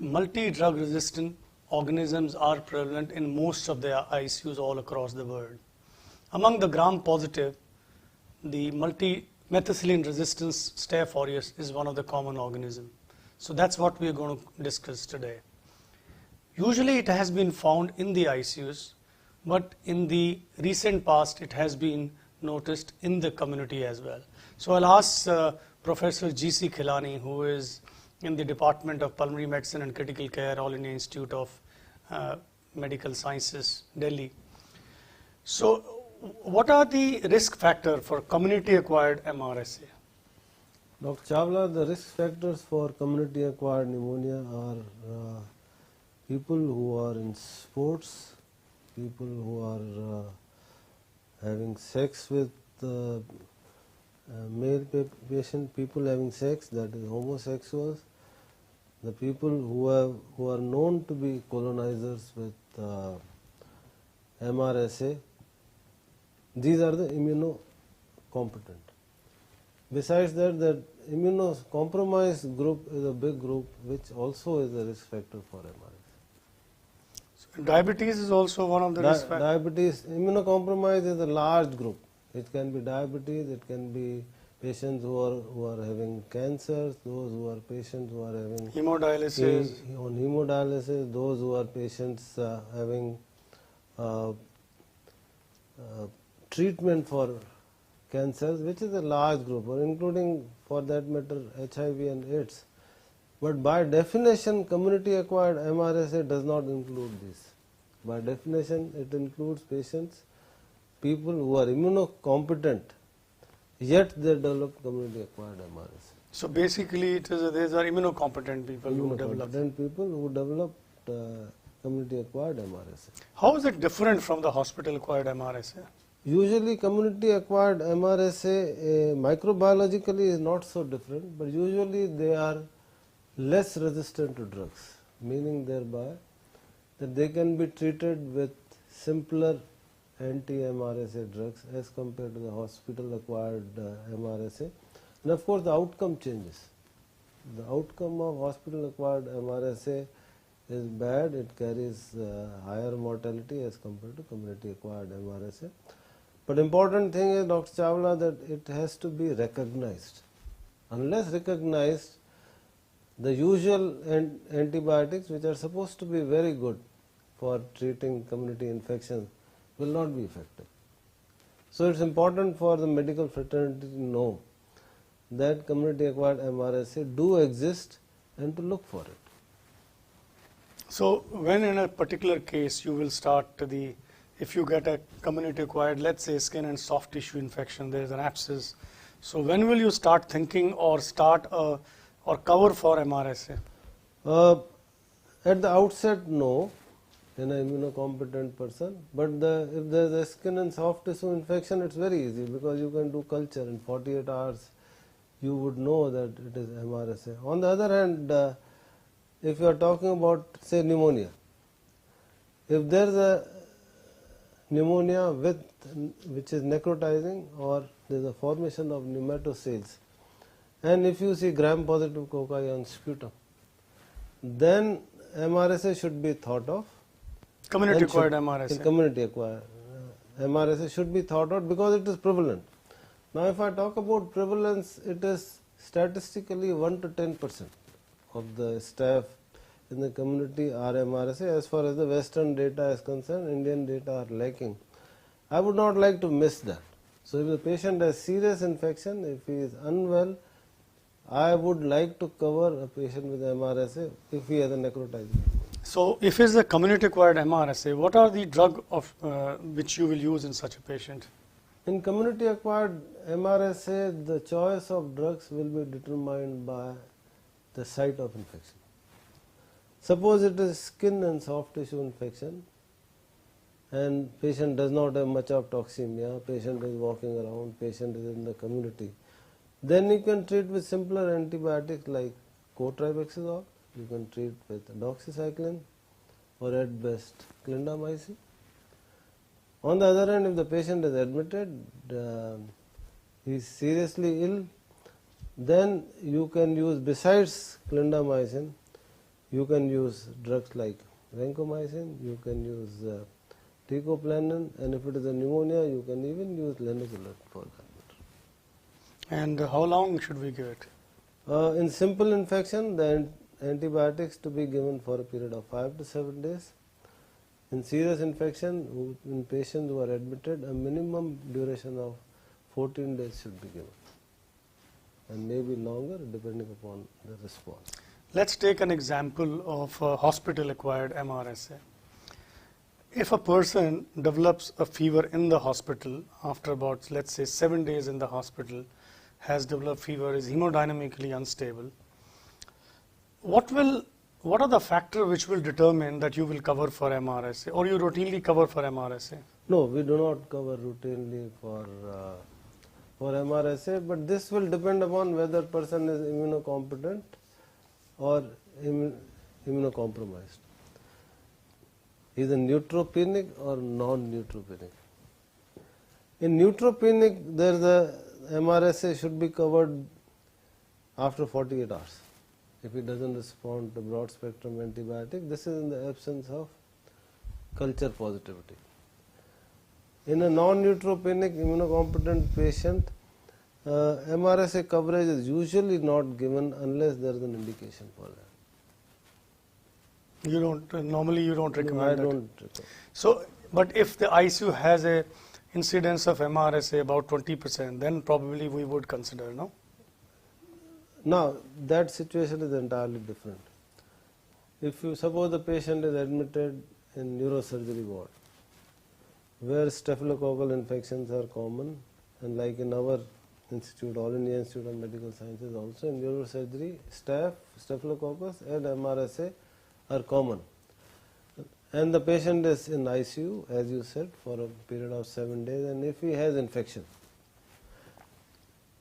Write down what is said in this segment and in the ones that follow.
multi-drug resistant organisms are prevalent in most of the ICUs all across the world. Among the gram-positive, the multi-methicillin resistance Staph aureus is one of the common organisms. So that's what we are going to discuss today. Usually it has been found in the ICUs, but in the recent past it has been noticed in the community as well. So I'll ask Professor G.C. Khilani, who is in the Department of Pulmonary Medicine and Critical Care, All India Institute of Medical Sciences, Delhi. So what are the risk factors for community-acquired MRSA? Dr. Chawla, the risk factors for community-acquired pneumonia are people who are in sports, people who are having sex with male patient, people having sex, that is homosexuals, the people who are known to be colonizers with MRSA. These are the immunocompetent. Besides that, the immunocompromised group is a big group which also is a risk factor for MRSA. So diabetes is also one of the risk factors? Diabetes, immunocompromised is a large group. It can be diabetes, it can be patients who are having cancers, those who are patients who are having hemodialysis, on hemodialysis, those who are patients having treatment for cancers, which is a large group, or including for that matter HIV and AIDS. But by definition, community-acquired MRSA does not include this. By definition, it includes patients, people who are immunocompetent, yet they develop community-acquired MRSA. So basically, these are immunocompetent people who develop. Immunocompetent people who developed community-acquired MRSA. How is it different from the hospital-acquired MRSA? Usually community-acquired MRSA microbiologically is not so different, but usually they are less resistant to drugs, meaning thereby that they can be treated with simpler anti-MRSA drugs as compared to the hospital-acquired MRSA. And of course the outcome changes. The outcome of hospital-acquired MRSA is bad, it carries higher mortality as compared to community-acquired MRSA. But important thing is, Dr. Chawla, that it has to be recognized. Unless recognized, the usual antibiotics, which are supposed to be very good for treating community infections, will not be effective. So it's important for the medical fraternity to know that community-acquired MRSA do exist and to look for it. So when in a particular case you will start if you get a community-acquired, let's say skin and soft tissue infection, there is an abscess. So when will you start thinking or cover for MRSA? At the outset, no, in an immunocompetent person. But if there is a skin and soft tissue infection, it's very easy because you can do culture in 48 hours. You would know that it is MRSA. On the other hand, if you are talking about, say, pneumonia, if there is a pneumonia which is necrotizing, or there is a formation of pneumatocells, and if you see gram-positive cocci on sputum, then MRSA should be thought of. Community-acquired MRSA. Community-acquired MRSA should be thought of because it is prevalent. Now, if I talk about prevalence, it is statistically 1 to 10% of the staff in the community are MRSA. As far as the Western data is concerned, Indian data are lacking. I would not like to miss that. So if the patient has serious infection, if he is unwell, I would like to cover a patient with MRSA if he has a necrotizing. So if it is a community-acquired MRSA, what are the drug which you will use in such a patient? In community-acquired MRSA, the choice of drugs will be determined by the site of infection. Suppose it is skin and soft tissue infection and patient does not have much of toxemia, patient is walking around, patient is in the community, then you can treat with simpler antibiotics like cotrimoxazole, you can treat with doxycycline or at best clindamycin. On the other hand, if the patient is admitted, he is seriously ill, then you can use, besides clindamycin, You can use drugs like vancomycin, you can use teicoplanin, and if it is a pneumonia, you can even use linezolid for that matter. And how long should we give it? In simple infection, the antibiotics to be given for a period of 5 to 7 days. In serious infection, in patients who are admitted, a minimum duration of 14 days should be given, and maybe longer depending upon the response. Let's take an example of hospital-acquired MRSA. If a person develops a fever in the hospital after about, let's say, 7 days in the hospital, has developed fever, is hemodynamically unstable, what are the factors which will determine that you will cover for MRSA, or you routinely cover for MRSA? No, we do not cover routinely for MRSA, but this will depend upon whether person is immunocompetent or immunocompromised. Either neutropenic or non-neutropenic. In neutropenic, there the MRSA should be covered after 48 hours. If it doesn't respond to broad spectrum antibiotic, this is in the absence of culture positivity. In a non-neutropenic immunocompetent patient, MRSA coverage is usually not given unless there is an indication for that. You don't normally you don't recommend I that. don't recommend. So, but if the ICU has a incidence of MRSA about 20%, then probably we would consider, no? Now, that situation is entirely different. If you suppose the patient is admitted in neurosurgery ward, where staphylococcal infections are common, and like in our institute, All India Institute of Medical Sciences, also in neurosurgery, staphylococcus and MRSA are common. And the patient is in ICU, as you said, for a period of 7 days, and if he has infection,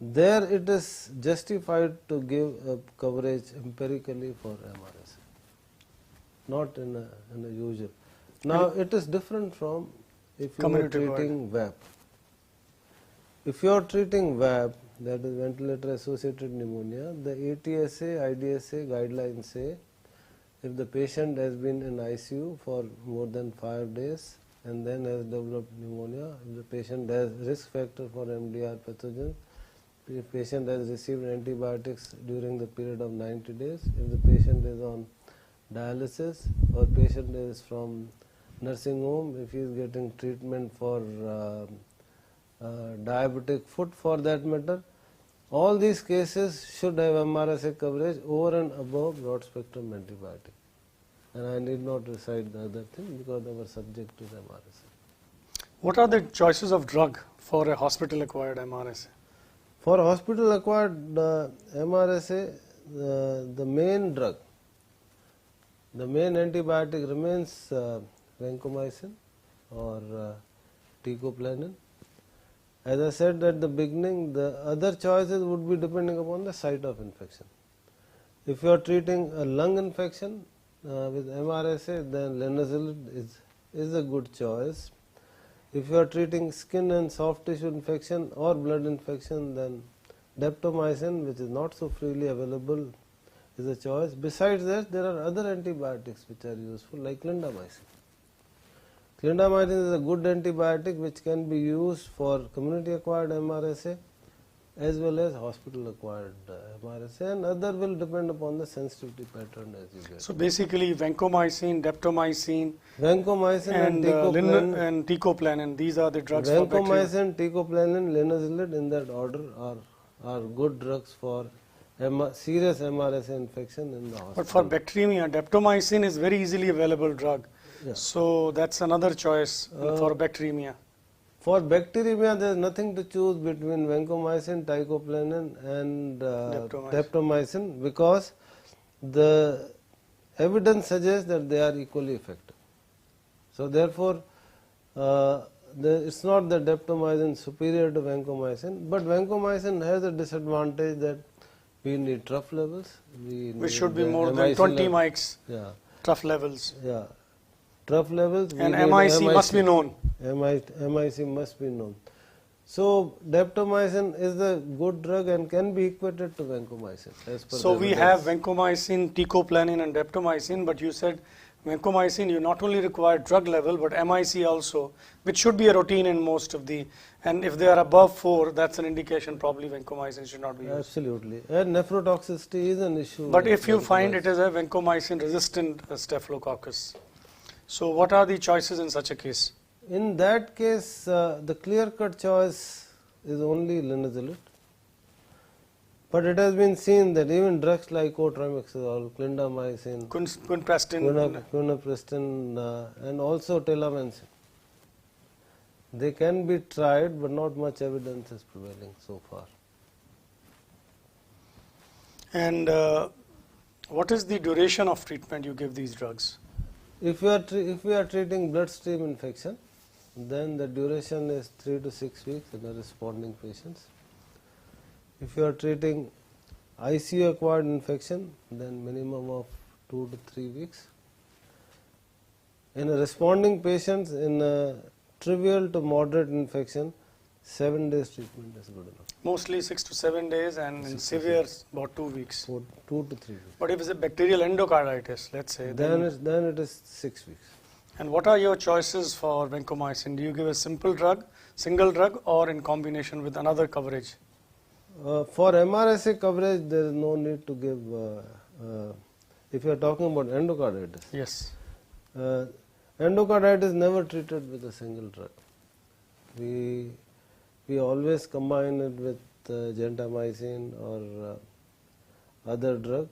there it is justified to give a coverage empirically for MRSA, not in a usual. Now, it is different from if you are Community treating VAP. If you are treating VAP, that is ventilator associated pneumonia, the ATSA, IDSA guidelines say if the patient has been in ICU for more than 5 days and then has developed pneumonia, if the patient has risk factor for MDR pathogen, if patient has received antibiotics during the period of 90 days, if the patient is on dialysis or patient is from nursing home, if he is getting treatment for diabetic foot for that matter, all these cases should have MRSA coverage over and above broad spectrum antibiotic. And I need not recite the other thing because our subject is MRSA. What are the choices of drug for a hospital-acquired MRSA? For hospital-acquired MRSA, the main drug, the main antibiotic remains vancomycin or teicoplanin. As I said at the beginning, the other choices would be depending upon the site of infection. If you are treating a lung infection with MRSA, then linezolid is a good choice. If you are treating skin and soft tissue infection or blood infection, then daptomycin, which is not so freely available, is a choice. Besides that, there are other antibiotics which are useful, like clindamycin. Clindamycin is a good antibiotic which can be used for community-acquired MRSA as well as hospital-acquired MRSA, and other will depend upon the sensitivity pattern as you get. So basically, vancomycin, daptomycin, Vancomycin and teicoplanin, these are the drugs for bacteria. Vancomycin, teicoplanin, linezolid in that order are good drugs for serious MRSA infection in the hospital. But for bacteremia, daptomycin is very easily available drug. Yeah. So that's another choice for bacteremia. For bacteremia, there is nothing to choose between vancomycin, teicoplanin and daptomycin because the evidence suggests that they are equally effective. So therefore, it's not that daptomycin is superior to vancomycin, but vancomycin has a disadvantage that we need trough levels. Which should be more than 20 mics trough levels. Yeah. Trough levels. And MIC must be known. MIC must be known. So daptomycin is a good drug and can be equated to vancomycin as per So the we have evidence. vancomycin, teicoplanin and daptomycin, but you said vancomycin you not only require drug level but MIC also, which should be a routine in most of the, and if they are above 4, that's an indication probably vancomycin should not be used. Absolutely. And nephrotoxicity is an issue. But with if you find it vancomycin. is a vancomycin resistant staphylococcus, so what are the choices in such a case? In that case, the clear-cut choice is only linezolid. But it has been seen that even drugs like cotrimoxazole, clindamycin, Quinprestin, quinaprestin, and also telamencin, they can be tried, but not much evidence is prevailing so far. and what is the duration of treatment you give these drugs? If we are treating bloodstream infection, then the duration is 3 to 6 weeks in the responding patients. If you are treating ICU acquired infection, then minimum of 2 to 3 weeks. In a responding patients, in a trivial to moderate infection, 7 days treatment is good enough. Mostly 6 to 7 days, and in severe about 2 weeks. For 2 to 3 weeks. But if it's a bacterial endocarditis, let's say, Then it is 6 weeks. and what are your choices for vancomycin? Do you give a simple drug, single drug, or in combination with another coverage? For MRSA coverage, there is no need to give, if you are talking about endocarditis. Yes. Endocarditis never treated with a single drug. We always combine it with gentamicin or other drug.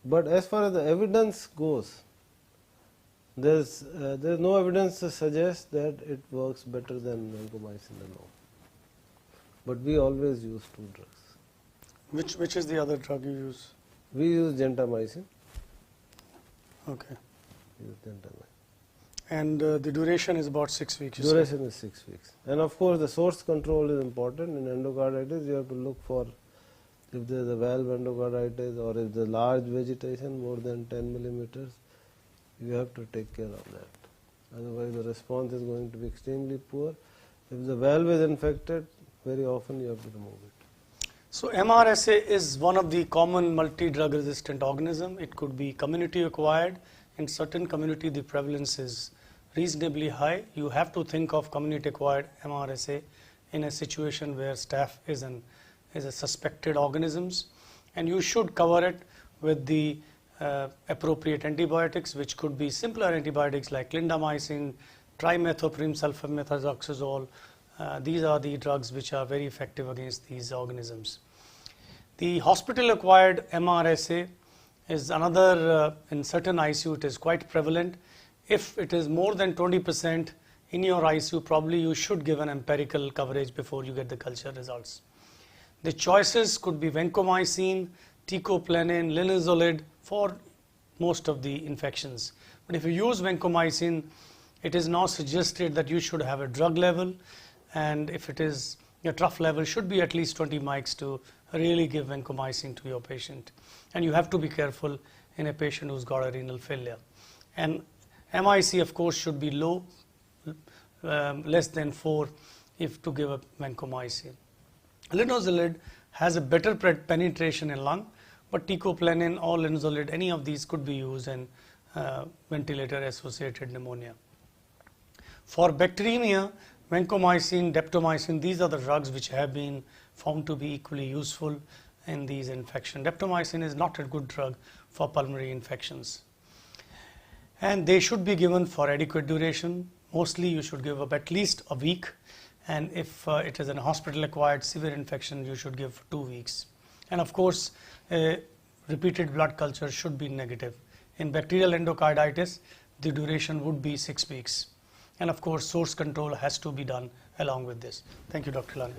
But as far as the evidence goes, there's no evidence to suggest that it works better than vancomycin alone. But we always use 2 drugs. Which is the other drug you use? We use gentamicin. Okay. We use gentamicin. And the duration is about 6 weeks. you said. Duration is 6 weeks. And of course, the source control is important. In endocarditis, you have to look for if there is a valve endocarditis or if the large vegetation more than 10 millimeters, you have to take care of that. Otherwise, the response is going to be extremely poor. If the valve is infected, very often you have to remove it. So MRSA is one of the common multi-drug resistant organism. It could be community acquired. In certain community, the prevalence is reasonably high. You have to think of community acquired MRSA in a situation where staph is a suspected organisms, and you should cover it with the appropriate antibiotics, which could be simpler antibiotics like clindamycin, trimethoprim sulfamethoxazole. These are the drugs which are very effective against these organisms. The hospital-acquired MRSA is another, in certain ICU it is quite prevalent. If it is more than 20% in your ICU, probably you should give an empirical coverage before you get the culture results. The choices could be vancomycin, teicoplanin, linezolid for most of the infections. But if you use vancomycin, it is now suggested that you should have a drug level, and if it is your trough level should be at least 20 mics to really give vancomycin to your patient. And you have to be careful in a patient who's got a renal failure. And MIC of course should be low, less than 4 if to give a vancomycin. Linezolid has a better penetration in lung, but teicoplanin or linezolid, any of these could be used in ventilator associated pneumonia. For bacteremia, vancomycin, daptomycin, these are the drugs which have been found to be equally useful in these infections. Daptomycin is not a good drug for pulmonary infections. And they should be given for adequate duration. Mostly you should give up at least a week. And if it is a hospital-acquired severe infection, you should give for 2 weeks. And of course, repeated blood culture should be negative. In bacterial endocarditis, the duration would be 6 weeks. And of course, source control has to be done along with this. Thank you, Dr. Lani.